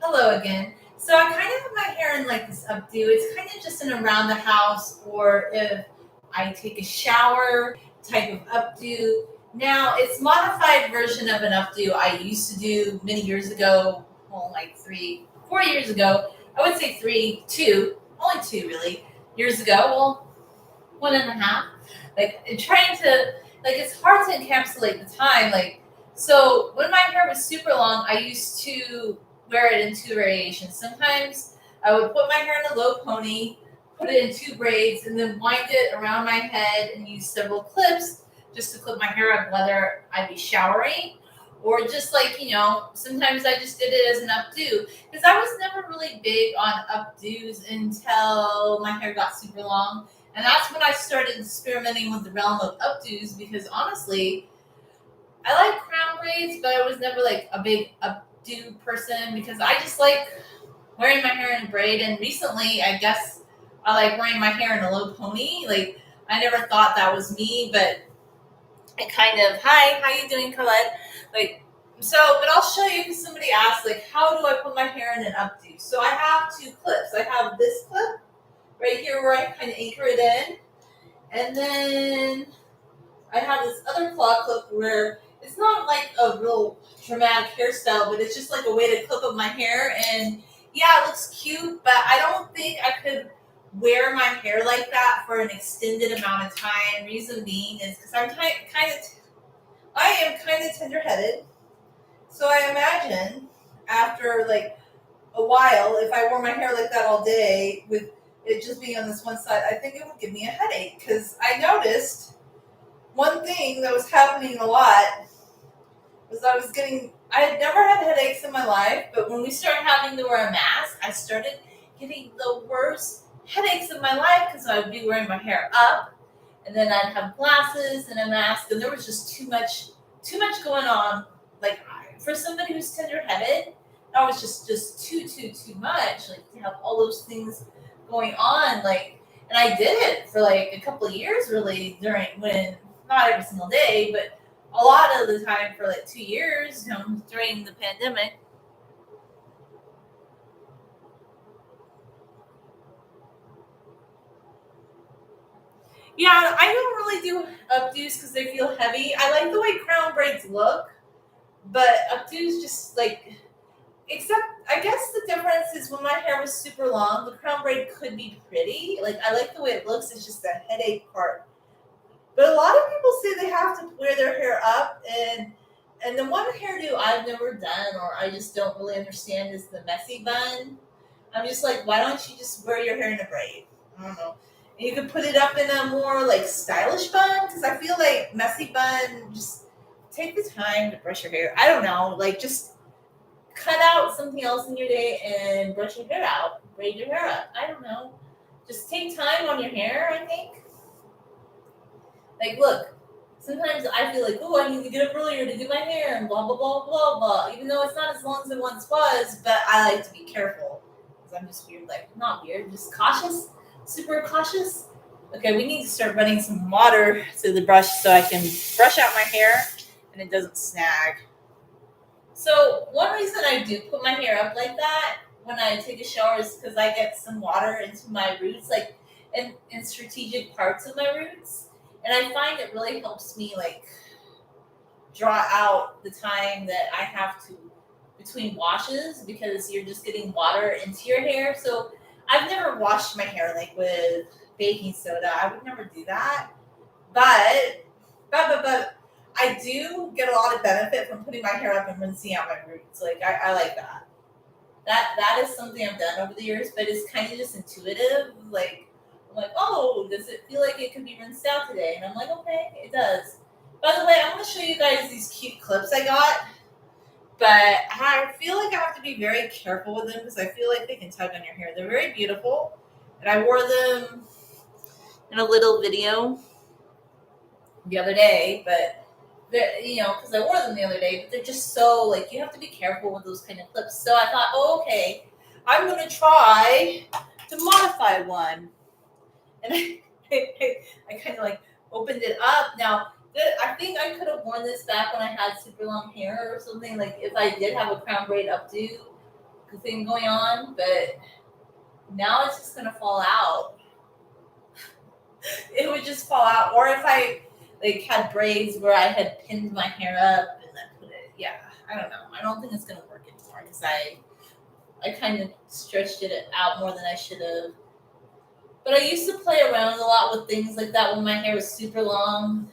Hello again. So I kind of have my hair in like this updo. It's kind of just in around the house, or if I take a shower type of updo. Now it's modified version of an updo I used to do many years ago. Well, like 4 years ago. I would say three, two, only two really years ago. Well, one and a half. Like trying to it's hard to encapsulate the time. So when my hair was super long, I used to wear it in two variations. Sometimes I would put my hair in a low pony, put it in two braids, and then wind it around my head and use several clips just to clip my hair up, whether I'd be showering or just sometimes I just did it as an updo because I was never really big on updos until my hair got super long. And that's when I started experimenting with the realm of updos because honestly, I like crown braids, but I was never like a big updo person because I just like wearing my hair in a braid. And recently, I guess I like wearing my hair in a low pony. Like I never thought that was me, but it kind of. Hi, how you doing, Colette? Like but I'll show you because somebody asked like, how do I put my hair in an updo? So I have two clips. I have this clip right here where I kind of anchor it in, and then I have this other claw clip where it's not like a real dramatic hairstyle, but it's just like a way to clip up my hair. And yeah, it looks cute, but I don't think I could wear my hair like that for an extended amount of time. Reason being is because I am kind of tender headed. So I imagine after like a while, if I wore my hair like that all day with it just being on this one side, I think it would give me a headache because I noticed one thing that was happening a lot was I had never had headaches in my life, but when we started having to wear a mask, I started getting the worst headaches of my life because I would be wearing my hair up and then I'd have glasses and a mask, and there was just too much going on. Like for somebody who's tender headed, that was just too much. Like to have all those things going on, and I did it for like a couple of years really during when not every single day, but a lot of the time for like 2 years, during the pandemic. Yeah, I don't really do updos because they feel heavy. I like the way crown braids look, but updos just like, except I guess the difference is when my hair was super long, the crown braid could be pretty. Like I like the way it looks. It's just the headache part. But a lot of people say they have to wear their hair up, and the one hairdo I've never done or I just don't really understand is the messy bun. I'm just like, why don't you just wear your hair in a braid? I don't know. And you could put it up in a more like stylish bun because I feel like messy bun just take the time to brush your hair. I don't know, like just cut out something else in your day and brush your hair out, braid your hair up. I don't know. Just take time on your hair, I think. Like, look, sometimes I feel like, oh, I need to get up earlier to do my hair and blah, blah, blah, blah, blah. Even though it's not as long as it once was, but I like to be careful because I'm just weird. Like, not weird, just cautious, super cautious. Okay, we need to start running some water to the brush so I can brush out my hair and it doesn't snag. So, one reason I do put my hair up like that when I take a shower is because I get some water into my roots, like in strategic parts of my roots. And I find it really helps me like draw out the time that I have to between washes because you're just getting water into your hair. So I've never washed my hair like with baking soda. I would never do that. But but I do get a lot of benefit from putting my hair up and rinsing out my roots. Like I like that. That is something I've done over the years, but it's kind of just intuitive. Like I'm like, oh, does it feel like it could be rinsed out today? And I'm like, okay, it does. By the way, I'm going to show you guys these cute clips I got, but I feel like I have to be very careful with them because I feel like they can tug on your hair. They're very beautiful, and I wore them in a little video the other day, but because I wore them the other day, but they're just so like you have to be careful with those kind of clips. So I thought, oh, okay, I'm gonna try to modify one, and I kind of like opened it up. Now, I think I could have worn this back when I had super long hair or something. Like if I did have a crown braid updo, thing going on, but now it's just gonna fall out. It would just fall out. Or if I like had braids where I had pinned my hair up and then put it, yeah, I don't know. I don't think it's gonna work anymore because I kind of stretched it out more than I should have. But I used to play around a lot with things like that when my hair was super long.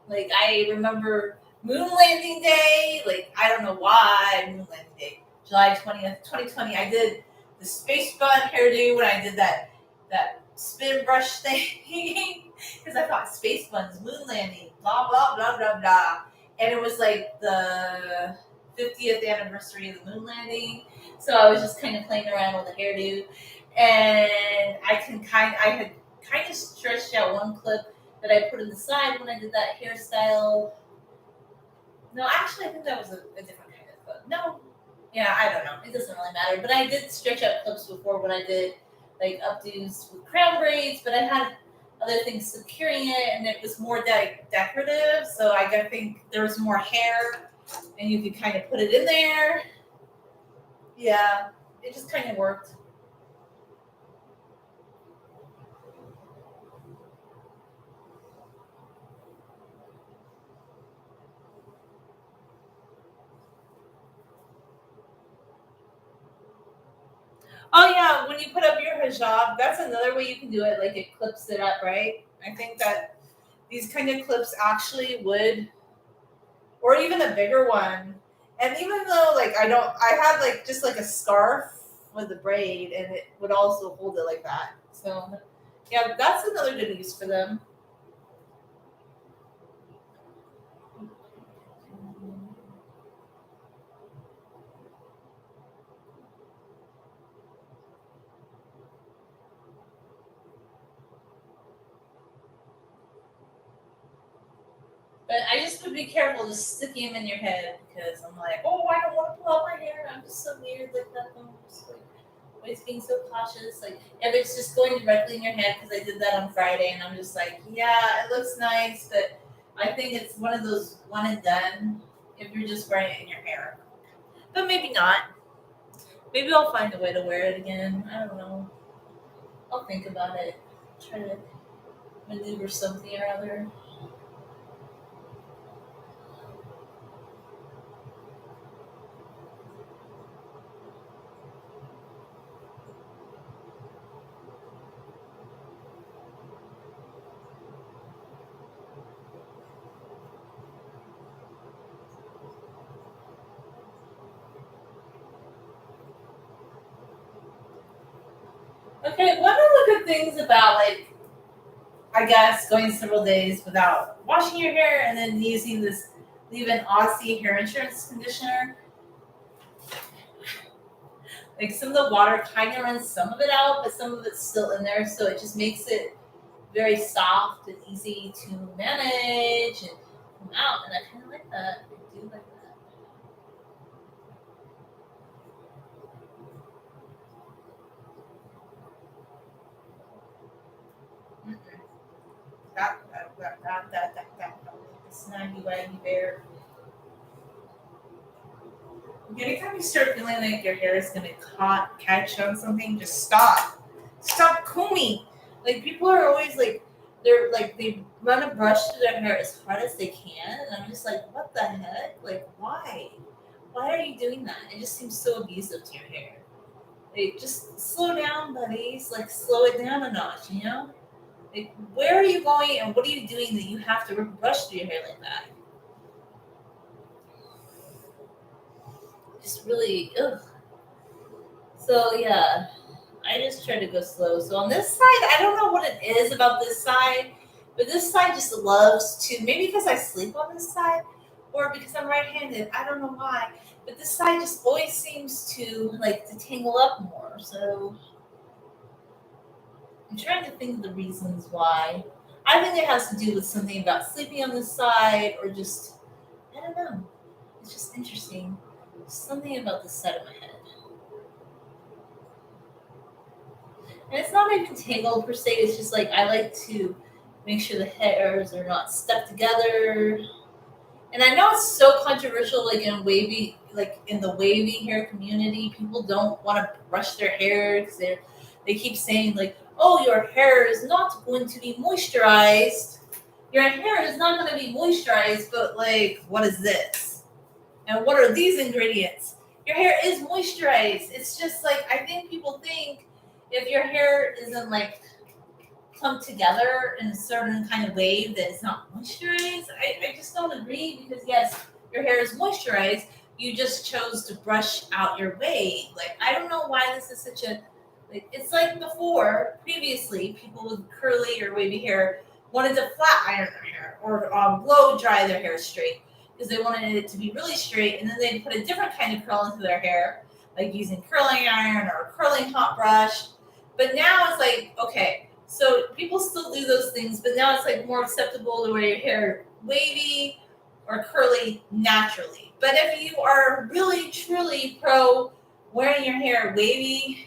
Like I remember Moon Landing Day. Like I don't know why Moon Landing Day, July 20th, 2020. I did the space bun hairdo when I did that spin brush thing because I thought space buns, moon landing, blah blah blah blah blah, and it was like the 50th anniversary of the moon landing. So I was just kind of playing around with the hairdo, and I had kind of stretched out one clip that I put in the side when I did that hairstyle. No, actually, I think that was a different kind of clip. No, yeah, I don't know. It doesn't really matter. But I did stretch out clips before when I did like updos with crown braids, but I had other things securing it, and it was more decorative. So I think there was more hair, and you could kind of put it in there. Yeah, it just kind of worked. Oh yeah, when you put up your hijab, that's another way you can do it. Like it clips it up, right? I think that these kind of clips actually would, or even a bigger one. And even though like I had like just like a scarf with a braid, and it would also hold it like that. So yeah, that's another good use for them. But I just would be careful just sticking them in your head because I'm like, oh, I don't want to pull out my hair. I'm just so weird like that. I'm just like always being so cautious. Like if it's just going directly in your head because I did that on Friday, and I'm just like, yeah, it looks nice, but I think it's one of those one and done if you're just wearing it in your hair. But maybe not. Maybe I'll find a way to wear it again. I don't know. I'll think about it. Try to maneuver something or other. Okay, one of the good things about like I guess going several days without washing your hair and then using this leave-in Aussie hair insurance conditioner, like some of the water kind of runs some of it out, but some of it's still in there, so it just makes it very soft and easy to manage and come out. And I kind of like that. I do like that. Mm-mm. That. Snaggy waggy bear. Anytime you start feeling like your hair is gonna catch on something, just stop. Stop combing. Like people are always like they run a brush through their hair as hard as they can, and I'm just like, what the heck? Like why? Why are you doing that? It just seems so abusive to your hair. Like just slow down, buddies. Like slow it down a notch, you know? Like where are you going and what are you doing that you have to brush through your hair like that? Just really ugh. So yeah, I just try to go slow. So on this side, I don't know what it is about this side, but this side just loves to, maybe because I sleep on this side or because I'm right-handed. I don't know why, but this side just always seems to like to tangle up more. So I'm trying to think of the reasons why. I think it has to do with something about sleeping on this side or just I don't know. It's just interesting. Something about this side of my head. And it's not even tangled per se. It's just like I like to make sure the hairs are not stuck together. And I know it's so controversial, like in the wavy hair community, people don't want to brush their hair because they keep saying like, "Oh, your hair is not going to be moisturized. Your hair is not going to be moisturized." But like, what is this? And what are these ingredients? Your hair is moisturized. It's just like I think people think if your hair isn't like come together in a certain kind of way that it's not moisturized. I just don't agree because yes, your hair is moisturized. You just chose to brush out your wave. Like I don't know why this is such a like it's like before, previously, people with curly or wavy hair wanted to flat iron their hair or blow dry their hair straight because they wanted it to be really straight and then they'd put a different kind of curl into their hair, like using curling iron or a curling hot brush. But now it's like, okay, so people still do those things, but now it's like more acceptable to wear your hair wavy or curly naturally. But if you are really truly pro wearing your hair wavy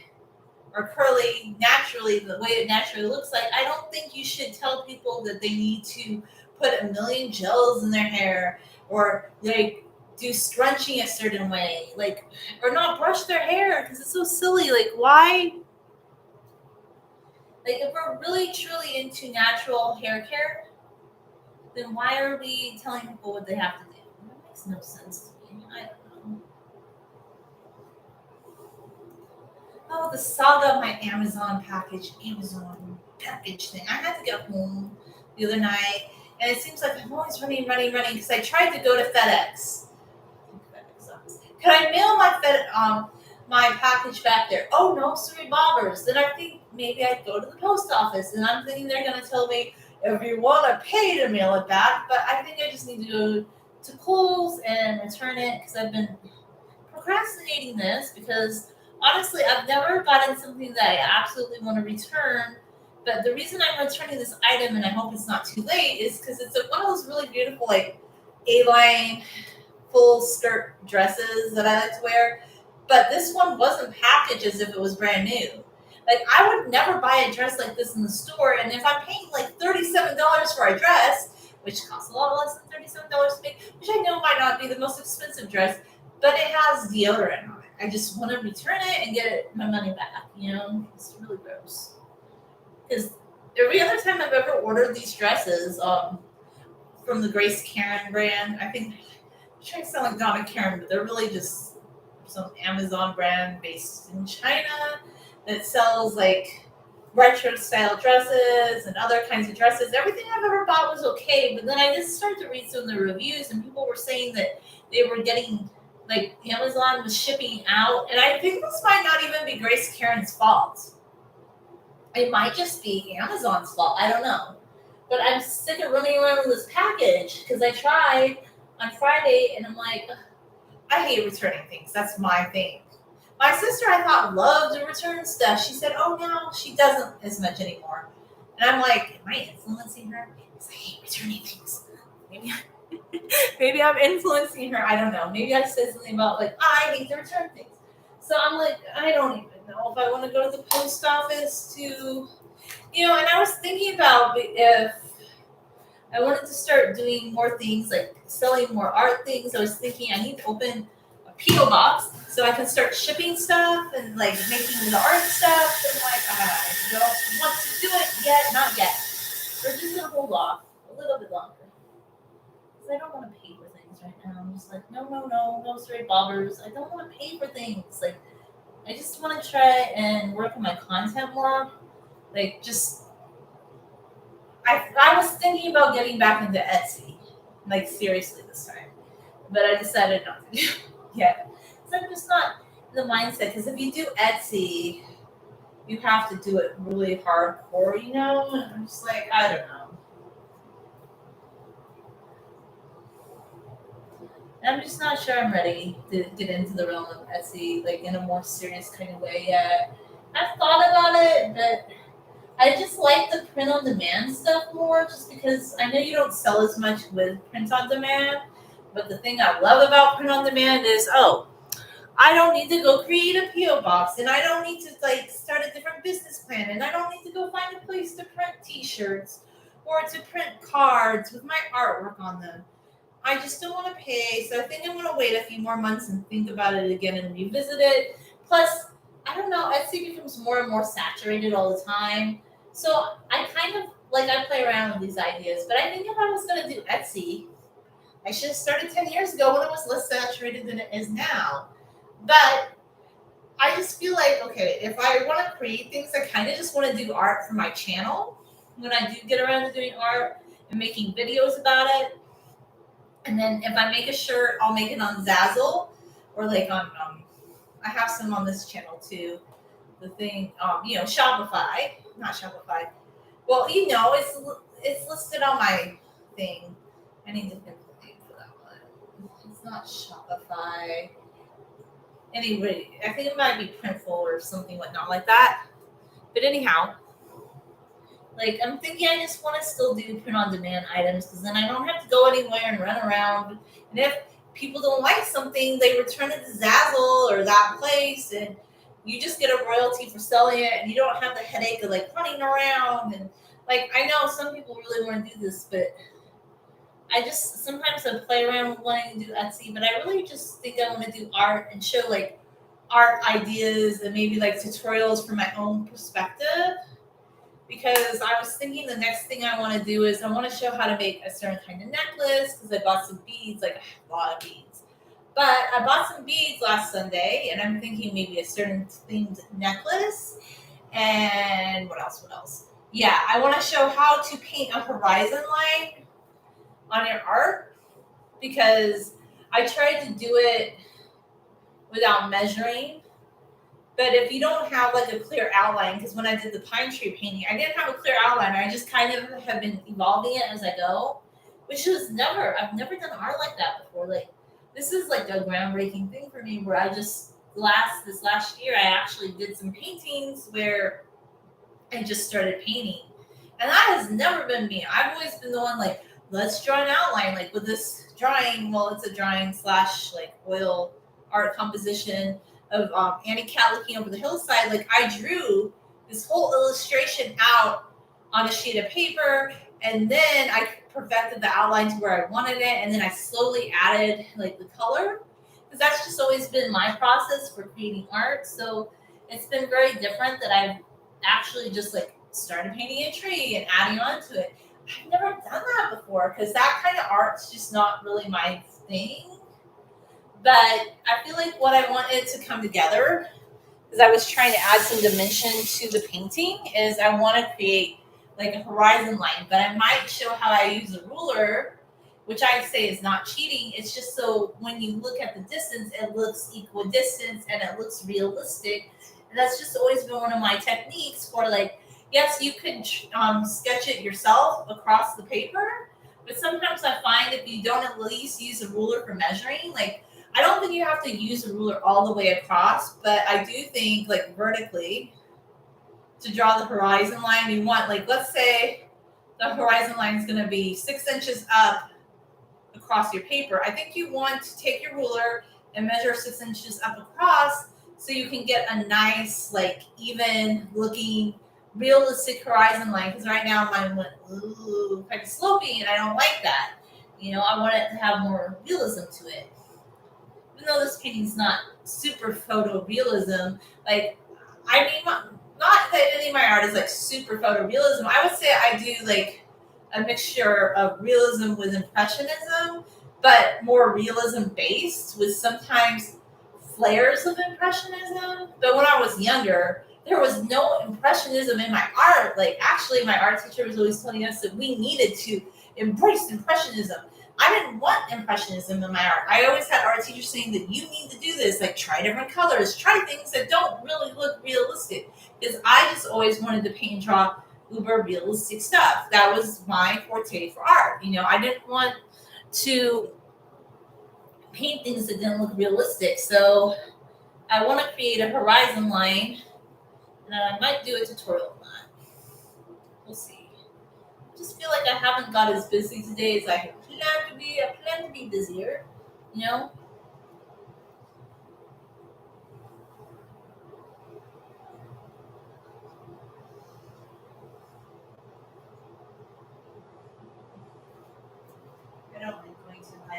or curly naturally, the way it naturally looks like, I don't think you should tell people that they need to put a million gels in their hair or like do scrunching a certain way, like or not brush their hair because it's so silly. Like why like, if we're really truly into natural hair care, then why are we telling people what they have to do? That makes no sense to me. I don't know. Oh, the saga of my Amazon package thing. I had to get home the other night, and it seems like I'm always running because I tried to go to FedEx. FedEx office. Can I mail my package back there? Oh no, sorry, bobbers. Then I think maybe I'd go to the post office, and I'm thinking they're gonna tell me if you want to pay to mail it back. But I think I just need to go to Kohl's and return it because I've been procrastinating this because honestly, I've never gotten something that I absolutely want to return. But the reason I'm returning this item, and I hope it's not too late, is because it's one of those really beautiful like A-line full skirt dresses that I like to wear. But this one wasn't packaged as if it was brand new. Like I would never buy a dress like this in the store, and if I'm paying like $37 for a dress, which costs a lot less than $37 to make, which I know might not be the most expensive dress, but it has deodorant on it. I just want to return it and get my money back. You know, it's really gross. Because every other time I've ever ordered these dresses, from the Grace Karen brand, I think I'm trying to sound like Donna Karen, but they're really just some Amazon brand based in China that sells like retro style dresses and other kinds of dresses. Everything I've ever bought was okay, but then I just started to read some of the reviews, and people were saying that they were getting like Amazon was shipping out, and I think this might not even be Grace Karen's fault. It might just be Amazon's fault. I don't know. But I'm sick of running around with this package because I tried on Friday and I'm like, "Ugh, I hate returning things. That's my thing." My sister, I thought, loved to return stuff. She said, oh, no, she doesn't as much anymore. And I'm like, am I influencing her? Because I hate returning things. Maybe, maybe I'm influencing her. I don't know. Maybe I said something about, like, I hate to return things. So I'm like, I don't even know if I want to go to the post office to, and I was thinking about if I wanted to start doing more things like selling more art things. I was thinking I need to open a P.O. box so I can start shipping stuff and like making the art stuff. And like, I don't want to do it yet, not yet. We're just gonna hold off a little bit longer because I don't want to pay for things right now. I'm just like, no, sorry, bobbers. I don't want to pay for things. Like, I just want to try and work on my content more. Like, just I was thinking about getting back into Etsy, like seriously this time, but I decided not to do it yet. So I'm just not in the mindset because if you do Etsy, you have to do it really hardcore, And I'm just like, I don't know. And I'm just not sure I'm ready to get into the realm of Etsy, like in a more serious kind of way yet. I've thought about it, but I just like the print on demand stuff more just because I know you don't sell as much with print on demand. But the thing I love about print on demand is, I don't need to go create a P.O. box and I don't need to like start a different business plan and I don't need to go find a place to print t-shirts or to print cards with my artwork on them. I just don't want to pay. So I think I'm going to wait a few more months and think about it again and revisit it. Plus, I don't know, Etsy becomes more and more saturated all the time. So I kind of like I play around with these ideas, but I think if I was going to do Etsy, I should have started 10 years ago when it was less saturated than it is now. But I just feel like, okay, if I want to create things, I kind of just want to do art for my channel. When I do get around to doing art and making videos about it, and then if I make a shirt, I'll make it on Zazzle or like on I have some on this channel too. The thing, Shopify, not Shopify. Well, it's listed on my thing. I need to think of the name for that one. It's not Shopify. Anyway, I think it might be Printful or something whatnot like that. But anyhow, like I'm thinking I just want to still do print on demand items because then I don't have to go anywhere and run around. And if people don't like something, they return it to Zazzle or that place and you just get a royalty for selling it and you don't have the headache of like running around and like I know some people really want to do this, but I just sometimes I play around with wanting to do Etsy, but I really just think I want to do art and show like art ideas and maybe like tutorials from my own perspective because I was thinking the next thing I want to do is I want to show how to make a certain kind of necklace because I bought some beads, like a lot of beads. But I bought some beads last Sunday and I'm thinking maybe a certain themed necklace. And what else? What else? Yeah, I want to show how to paint a horizon line on your art because I tried to do it without measuring. But if you don't have like a clear outline, because when I did the pine tree painting, I didn't have a clear outline. I just kind of have been evolving it as I go, which is I've never done art like that before. Like this is like a groundbreaking thing for me where I just this last year, I actually did some paintings where I just started painting. And that has never been me. I've always been the one like, let's draw an outline. Like with this drawing, well, it's a drawing slash like oil art composition of Annie Cat looking over the hillside. Like I drew this whole illustration out on a sheet of paper, and then I perfected the outline to where I wanted it, and then I slowly added like the color because that's just always been my process for creating art. So it's been very different that I've actually just like started painting a tree and adding on to it. I've never done that before because that kind of art's just not really my thing. But I feel like what I wanted to come together is I was trying to add some dimension to the painting is I want to create like a horizon line, but I might show how I use a ruler, which I'd say is not cheating. It's just so when you look at the distance, it looks equidistant and it looks realistic. And that's just always been one of my techniques for like, yes, you can sketch it yourself across the paper, but sometimes I find if you don't at least use a ruler for measuring, like I don't think you have to use a ruler all the way across, but I do think like vertically to draw the horizon line, you want like let's say the horizon line is going to be 6 inches up across your paper. I think you want to take your ruler and measure 6 inches up across so you can get a nice like even looking realistic horizon line because right now mine went kind of sloping and I don't like that. I want it to have more realism to it even though this painting's not super photorealism, like I mean, not that any of my art is like super photorealism. I would say I do like a mixture of realism with impressionism, but more realism based with sometimes flares of impressionism. But when I was younger, there was no impressionism in my art. Like actually, my art teacher was always telling us that we needed to embrace impressionism. I didn't want impressionism in my art. I always had art teachers saying that you need to do this, like try different colors, try things that don't really look realistic. Because I just always wanted to paint and draw uber realistic stuff. That was my forte for art. I didn't want to paint things that didn't look realistic. So I want to create a horizon line, and I might do a tutorial on that. We'll see. I just feel like I haven't got as busy today as I had planned to be. I plan to be busier, you know. I don't like going to my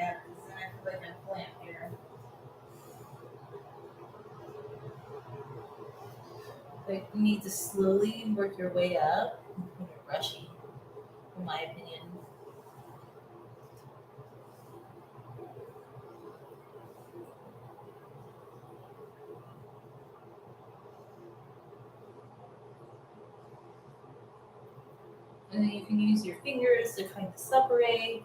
Like you need to slowly work your way up when you're brushing, in my opinion. And then you can use your fingers to kind of separate.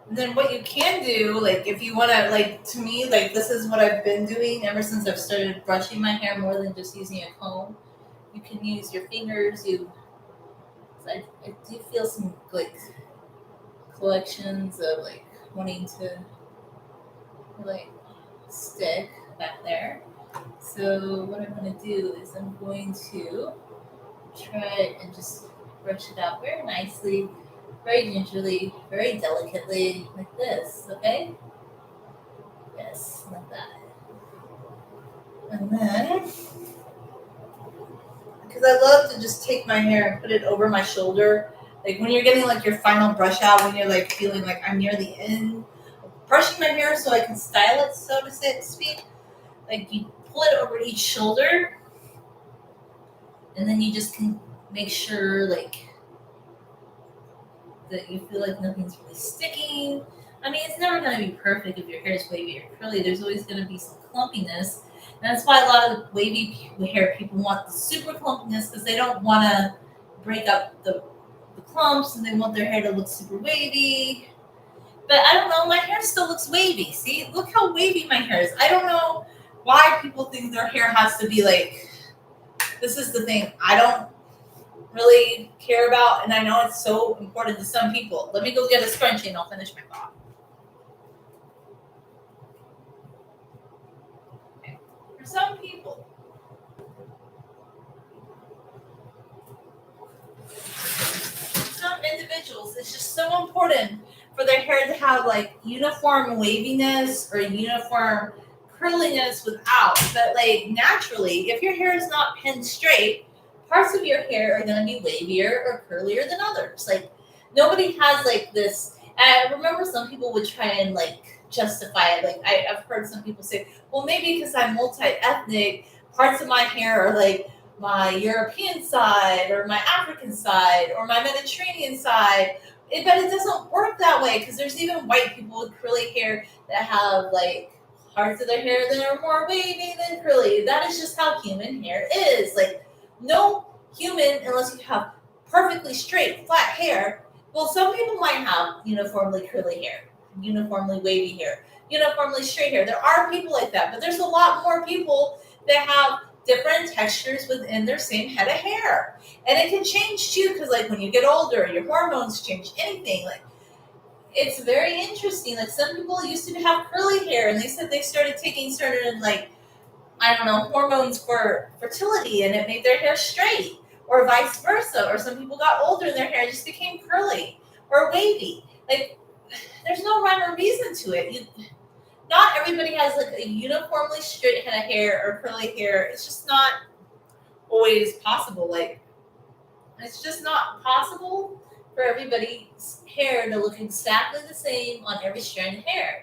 And then what you can do, like if you want to, like to me, like this is what I've been doing ever since I've started brushing my hair more than just using a comb. You can use your fingers. I do feel some like collections of like wanting to like stick back there. So what I'm going to do is I'm going to try and just brush it out very nicely, very gingerly, very delicately, like this. Okay? Yes, like that. And then, because I love to just take my hair and put it over my shoulder, like when you're getting like your final brush out, when you're like feeling like I'm near the end, brushing my hair so I can style it, so to speak. Like you pull it over each shoulder, and then you just can make sure like that you feel like nothing's really sticking. I mean, it's never going to be perfect if your hair is wavy or curly. There's always going to be some clumpiness. And that's why a lot of the wavy hair people want the super clumpiness because they don't want to break up the clumps and they want their hair to look super wavy. But I don't know, my hair still looks wavy. See, look how wavy my hair is. I don't know why people think their hair has to be like, this is the thing. I don't really care about, and I know it's so important to some people. Let me go get a scrunchie and I'll finish my thought. Okay. For some people, some individuals, it's just so important for their hair to have like uniform waviness or uniform curliness without. But like naturally, if your hair is not pinned straight, parts of your hair are going to be wavier or curlier than others. Like nobody has like this. I remember some people would try and like justify it. Like I've heard some people say, well, maybe because I'm multi-ethnic, parts of my hair are like my European side or my African side or my Mediterranean side. But it doesn't work that way because there's even white people with curly hair that have like parts of their hair that are more wavy than curly. That is just how human hair is. Like no human, unless you have perfectly straight, flat hair. Well, some people might have uniformly curly hair, uniformly wavy hair, uniformly straight hair. There are people like that, but there's a lot more people that have different textures within their same head of hair. And it can change too, because like when you get older, your hormones change, anything. Like it's very interesting. Like some people used to have curly hair and they said they started taking certain like I don't know, hormones for fertility and it made their hair straight, or vice versa. Or some people got older and their hair just became curly or wavy. Like, there's no rhyme or reason to it. Not everybody has like a uniformly straight head of hair or curly hair. It's just not always possible. Like, it's just not possible for everybody's hair to look exactly the same on every strand of hair.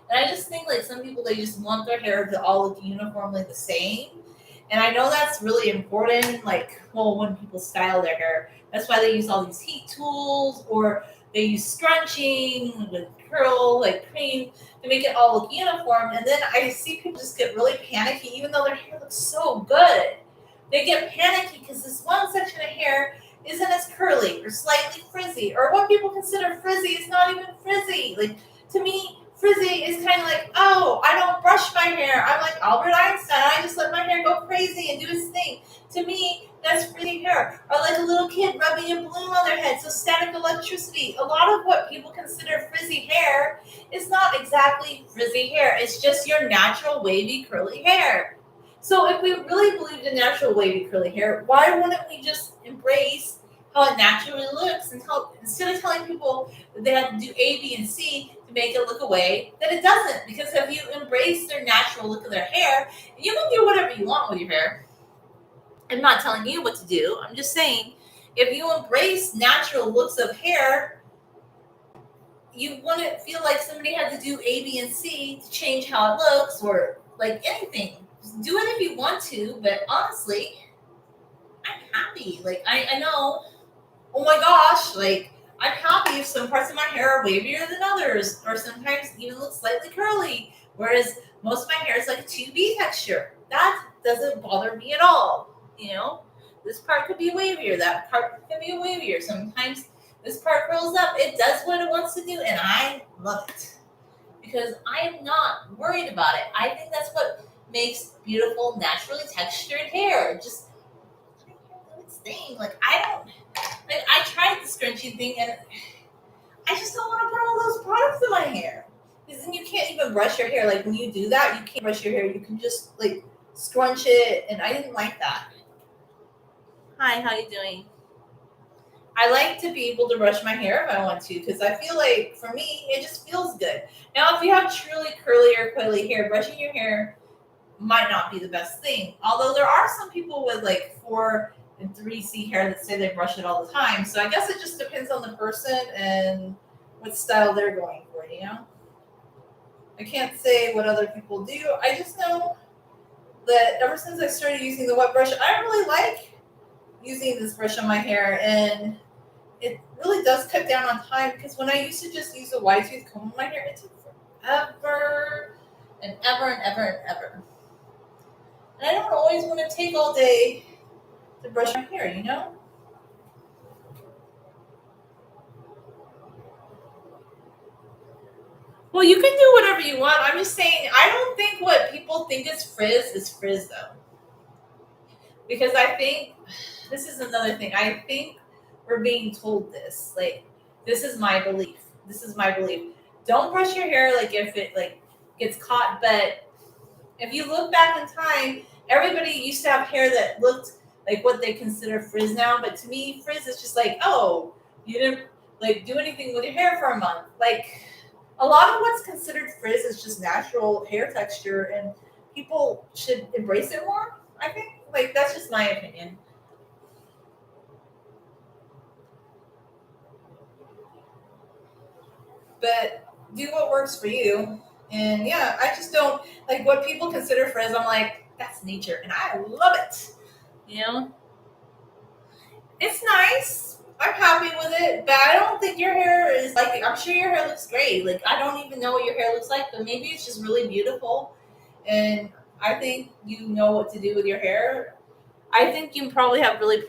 And I just think like some people they just want their hair to all look uniformly the same. And I know that's really important, like well when people style their hair. That's why they use all these heat tools or they use scrunching with curl, like cream, to make it all look uniform. And then I see people just get really panicky, even though their hair looks so good. They get panicky because this one section of hair isn't as curly or slightly frizzy, or what people consider frizzy is not even frizzy. Like to me, frizzy is kind of like, oh, I don't brush my hair. I'm like Albert Einstein. I just let my hair go crazy and do its thing. To me, that's frizzy hair. Or like a little kid rubbing a balloon on their head. So static electricity. A lot of what people consider frizzy hair is not exactly frizzy hair. It's just your natural wavy curly hair. So if we really believed in natural wavy curly hair, why wouldn't we just embrace how it naturally looks and instead of telling people that they have to do A, B, and C to make it look a way that it doesn't? Because if you embrace their natural look of their hair, you can do whatever you want with your hair. I'm not telling you what to do. I'm just saying if you embrace natural looks of hair, you wouldn't feel like somebody had to do A, B, and C to change how it looks or like anything. Just do it if you want to, but honestly, I'm happy. Like I know, oh my gosh, like I'm happy if some parts of my hair are wavier than others, or sometimes even look slightly curly. Whereas most of my hair is like a 2B texture. That doesn't bother me at all. You know, this part could be wavier, that part could be wavier. Sometimes this part curls up. It does what it wants to do, and I love it because I am not worried about it. I think that's what makes beautiful, naturally textured hair. Just let your hair do its thing. Like I don't like I tried the scrunchie thing and I just don't want to put all those products in my hair. Because then you can't even brush your hair. Like when you do that, you can't brush your hair. You can just like scrunch it, and I didn't like that. Hi, how you doing? I like to be able to brush my hair if I want to, because I feel like for me it just feels good. Now, if you have truly curly or coily hair, brushing your hair might not be the best thing. Although there are some people with like 4 and 3C hair that say they brush it all the time. So I guess it just depends on the person and what style they're going for, you know? I can't say what other people do. I just know that ever since I started using the wet brush, I really like using this brush on my hair, and it really does cut down on time because when I used to just use a wide tooth comb on my hair, it took forever and ever and ever and ever. And I don't always want to take all day to brush my hair, you know? Well, you can do whatever you want. I'm just saying, I don't think what people think is frizz though. Because I think this is another thing. I think we're being told this. Like, this is my belief. This is my belief. Don't brush your hair like if it like gets caught. But if you look back in time, everybody used to have hair that looked like what they consider frizz now. But to me, frizz is just like, oh, you didn't like do anything with your hair for a month. Like a lot of what's considered frizz is just natural hair texture, and people should embrace it more. I think like that's just my opinion. But do what works for you. And yeah, I just don't like what people consider frizz. I'm like, that's nature, and I love it. You know, it's nice. I'm happy with it, but I don't think your hair is like. I'm sure your hair looks great. Like I don't even know what your hair looks like, but maybe it's just really beautiful. And I think you know what to do with your hair. I think you probably have really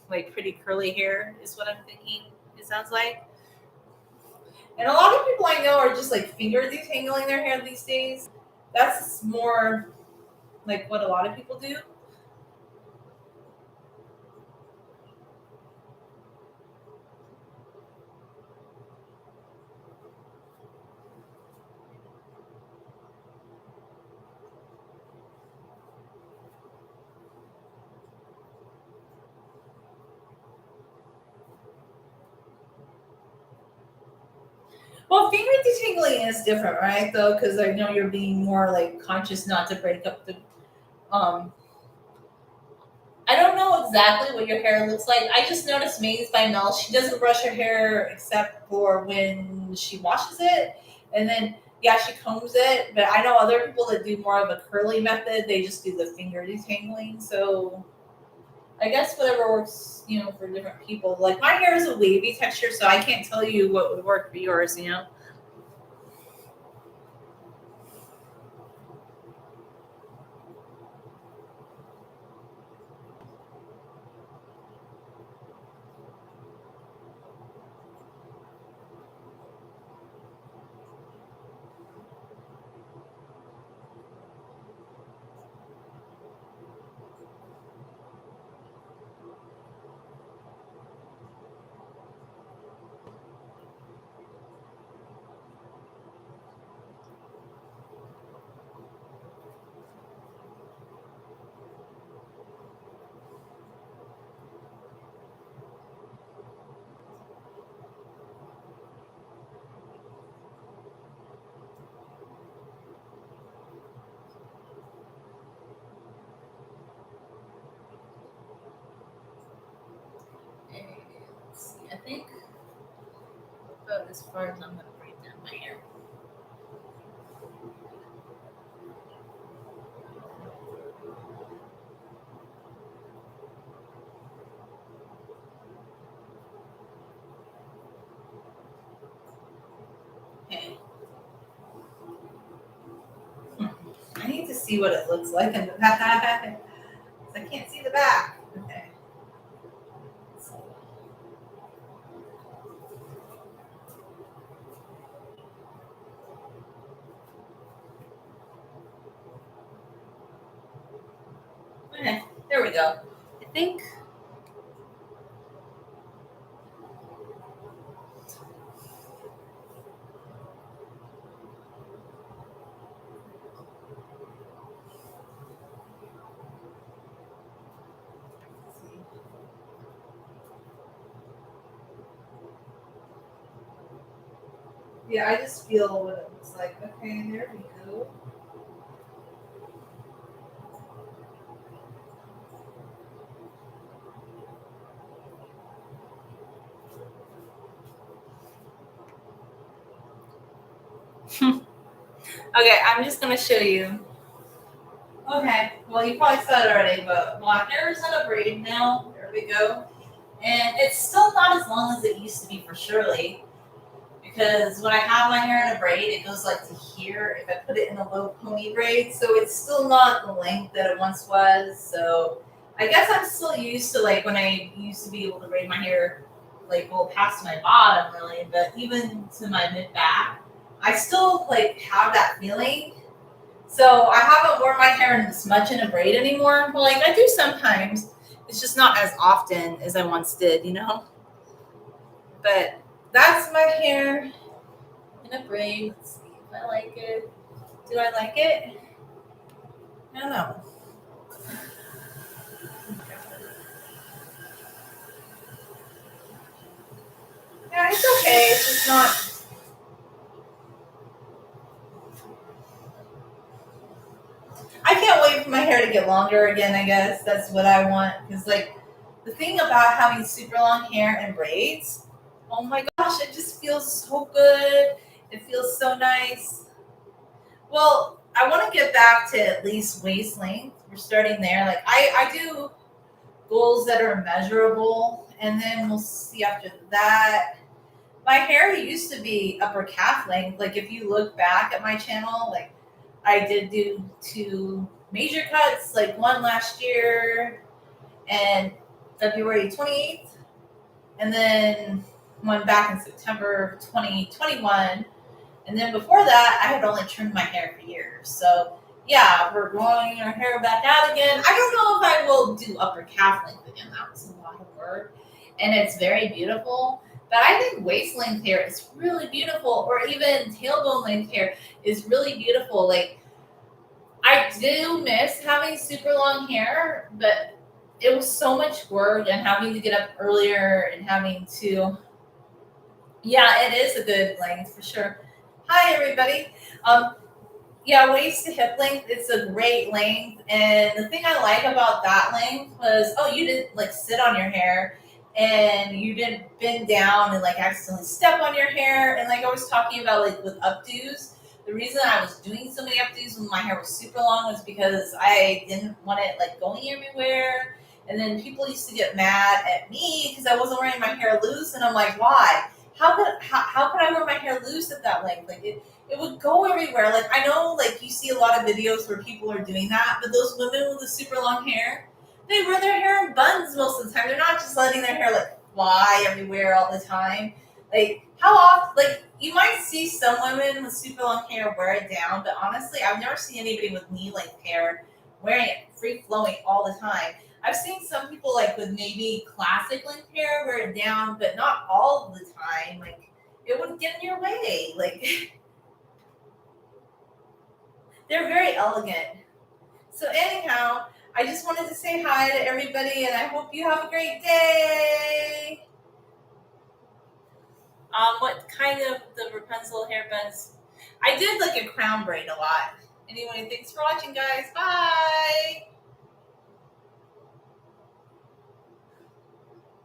like pretty curly hair. Is what I'm thinking. It sounds like. And a lot of people I know are just like finger detangling their hair these days. That's more like what a lot of people do. Well, finger detangling is different, right? Though, because I know you're being more like conscious not to break up the. Um, I don't know exactly what your hair looks like. I just noticed Maze by Mel. She doesn't brush her hair except for when she washes it, and then yeah, she combs it. But I know other people that do more of a curly method. They just do the finger detangling. So I guess whatever works, for different people. Like my hair is a wavy texture, so I can't tell you what would work for yours. And let's see, I think about as far as I'm gonna break down my hair. see what it looks like in the back. I can't see the back. Okay. Okay, there we go. I think. Yeah, I just feel what it looks like. Okay, there we go. Okay, I'm just gonna show you. Okay, well you probably saw it already, but my hair is in a braid now. There we go. And it's still not as long as it used to be for Shirley. Because when I have my hair in a braid, it goes like to here if I put it in a low pony braid. So it's still not the length that it once was. So I guess I'm still used to like when I used to be able to braid my hair like well past my bottom really, but even to my mid back, I still like have that feeling. So I haven't worn my hair in this much in a braid anymore. But like I do sometimes. It's just not as often as I once did, you know? But that's my hair in a braid. Let's see if I like it. Do I like it? I don't know. Yeah, it's okay. It's just not. I can't wait for my hair to get longer again, I guess. That's what I want. Because, like, the thing about having super long hair and braids, oh my gosh, it just feels so good. It feels so nice. Well, I want to get back to at least waist length. We're starting there. Like, I do goals that are measurable, and then we'll see after that. My hair used to be upper calf length. Like if you look back at my channel, like I did do two major cuts, like one last year and February 28th, and then one back in September 2021. And then before that, I had only trimmed my hair for years. So yeah, we're growing our hair back out again. I don't know if I will do upper calf length again. That was a lot of work, and it's very beautiful. But I think waist length hair is really beautiful, or even tailbone length hair is really beautiful. Like I do miss having super long hair, but it was so much work and having to get up earlier and having to. Yeah, it is a good length for sure. Hi everybody. Um, yeah, waist to hip length, it's a great length. And the thing I like about that length was, oh, you didn't like sit on your hair and you didn't bend down and like accidentally step on your hair. And like I was talking about like with updos, the reason I was doing so many updos when my hair was super long was because I didn't want it like going everywhere. And then people used to get mad at me because I wasn't wearing my hair loose. And I'm like, why? How could I wear my hair loose at that length? Like it would go everywhere. Like I know like you see a lot of videos where people are doing that, but those women with the super long hair, they wear their hair in buns most of the time. They're not just letting their hair like fly everywhere all the time. Like how often like you might see some women with super long hair wear it down, but honestly I've never seen anybody with knee length hair wearing it free flowing all the time. I've seen some people like with maybe classic length hair wear it down, but not all the time. Like it would get in your way. Like they're very elegant. So anyhow, I just wanted to say hi to everybody, and I hope you have a great day. What kind of the Rapunzel hair buns? I did like a crown braid a lot. Anyway, thanks for watching, guys. Bye.